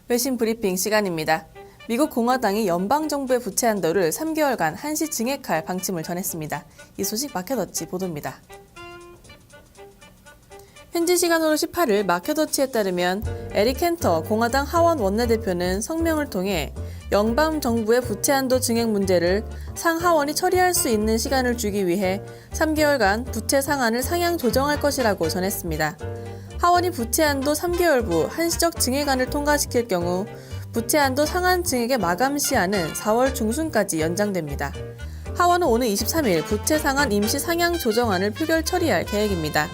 외신 브리핑 시간입니다. 미국 공화당이 연방정부의 부채 한도를 3개월간 한시 증액할 방침을 전했습니다. 이 소식 마켓워치 보도입니다. 현지 시간으로 18일 마켓워치에 따르면 에릭 켄터 공화당 하원 원내대표는 성명을 통해 연방정부의 부채 한도 증액 문제를 상하원이 처리할 수 있는 시간을 주기 위해 3개월간 부채 상한을 상향 조정할 것이라고 전했습니다. 하원이 부채 한도 3개월 후 한시적 증액안을 통과시킬 경우 부채 한도 상한 증액의 마감 시한은 4월 중순까지 연장됩니다. 하원은 오늘 23일 부채 상한 임시 상향 조정안을 표결 처리할 계획입니다.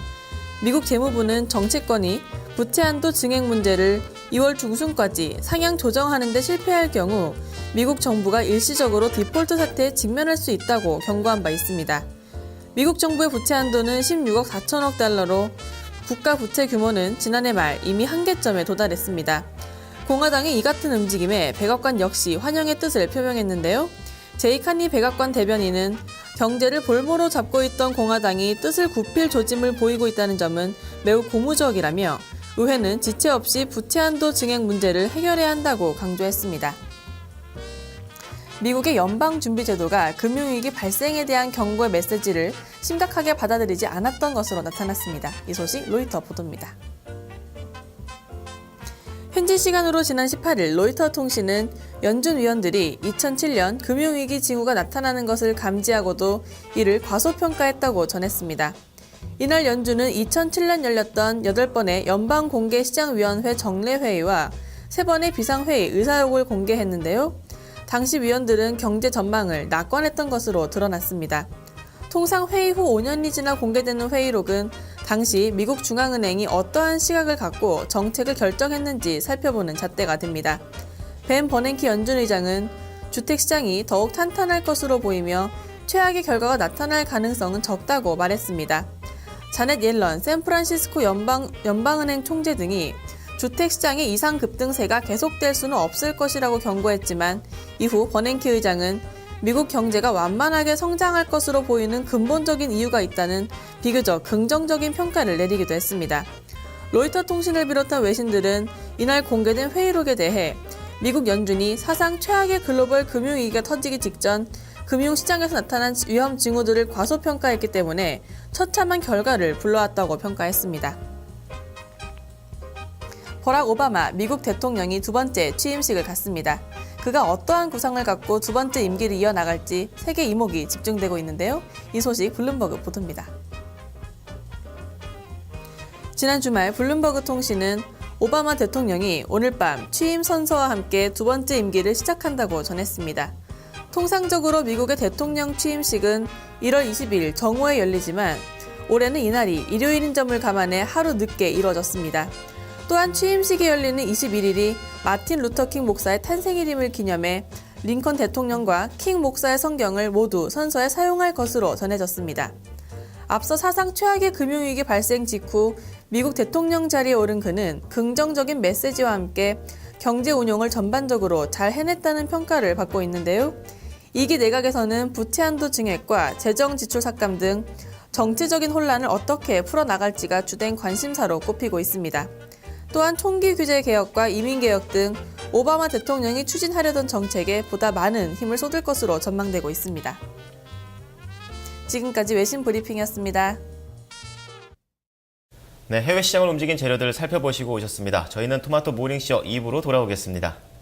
미국 재무부는 정치권이 부채 한도 증액 문제를 2월 중순까지 상향 조정하는 데 실패할 경우 미국 정부가 일시적으로 디폴트 사태에 직면할 수 있다고 경고한 바 있습니다. 미국 정부의 부채 한도는 16억 4천억 달러로 국가 부채 규모는 지난해 말 이미 한계점에 도달했습니다. 공화당이 이 같은 움직임에 백악관 역시 환영의 뜻을 표명했는데요. 제이 카니 백악관 대변인은 경제를 볼모로 잡고 있던 공화당이 뜻을 굽힐 조짐을 보이고 있다는 점은 매우 고무적이라며 의회는 지체 없이 부채 한도 증액 문제를 해결해야 한다고 강조했습니다. 미국의 연방준비제도가 금융위기 발생에 대한 경고의 메시지를 심각하게 받아들이지 않았던 것으로 나타났습니다. 이 소식 로이터 보도입니다. 현지 시간으로 지난 18일 로이터 통신은 연준 위원들이 2007년 금융위기 징후가 나타나는 것을 감지하고도 이를 과소평가했다고 전했습니다. 이날 연준은 2007년 열렸던 8번의 연방공개시장위원회 정례회의와 3번의 비상회의 의사록을 공개했는데요. 당시 위원들은 경제 전망을 낙관했던 것으로 드러났습니다. 통상 회의 후 5년이 지나 공개되는 회의록은 당시 미국 중앙은행이 어떠한 시각을 갖고 정책을 결정했는지 살펴보는 잣대가 됩니다. 벤 버냉키 연준 의장은 주택시장이 더욱 탄탄할 것으로 보이며 최악의 결과가 나타날 가능성은 적다고 말했습니다. 자넷 옐런 샌프란시스코 연방은행 총재 등이 주택시장의 이상 급등세가 계속될 수는 없을 것이라고 경고했지만 이후 버냉키 의장은 미국 경제가 완만하게 성장할 것으로 보이는 근본적인 이유가 있다는 비교적 긍정적인 평가를 내리기도 했습니다. 로이터 통신을 비롯한 외신들은 이날 공개된 회의록에 대해 미국 연준이 사상 최악의 글로벌 금융위기가 터지기 직전 금융시장에서 나타난 위험 징후들을 과소평가했기 때문에 처참한 결과를 불러왔다고 평가했습니다. 버락 오바마 미국 대통령이 두 번째 취임식을 갖습니다. 그가 어떠한 구상을 갖고 두 번째 임기를 이어나갈지 세계 이목이 집중되고 있는데요. 이 소식 블룸버그 보도입니다. 지난 주말 블룸버그 통신은 오바마 대통령이 오늘 밤 취임 선서와 함께 두 번째 임기를 시작한다고 전했습니다. 통상적으로 미국의 대통령 취임식은 1월 20일 정오에 열리지만 올해는 이날이 일요일인 점을 감안해 하루 늦게 이뤄졌습니다. 또한 취임식이 열리는 21일이 마틴 루터 킹 목사의 탄생일임을 기념해 링컨 대통령과 킹 목사의 성경을 모두 선서에 사용할 것으로 전해졌습니다. 앞서 사상 최악의 금융위기 발생 직후 미국 대통령 자리에 오른 그는 긍정적인 메시지와 함께 경제 운용을 전반적으로 잘 해냈다는 평가를 받고 있는데요. 2기 내각에서는 부채 한도 증액과 재정 지출 삭감 등 정치적인 혼란을 어떻게 풀어나갈지가 주된 관심사로 꼽히고 있습니다. 또한 총기 규제 개혁과 이민 개혁 등 오바마 대통령이 추진하려던 정책에 보다 많은 힘을 쏟을 것으로 전망되고 있습니다. 지금까지 외신 브리핑이었습니다. 네, 해외 시장을 움직인 재료들을 살펴보시고 오셨습니다. 저희는 토마토 모닝쇼 2부로 돌아오겠습니다.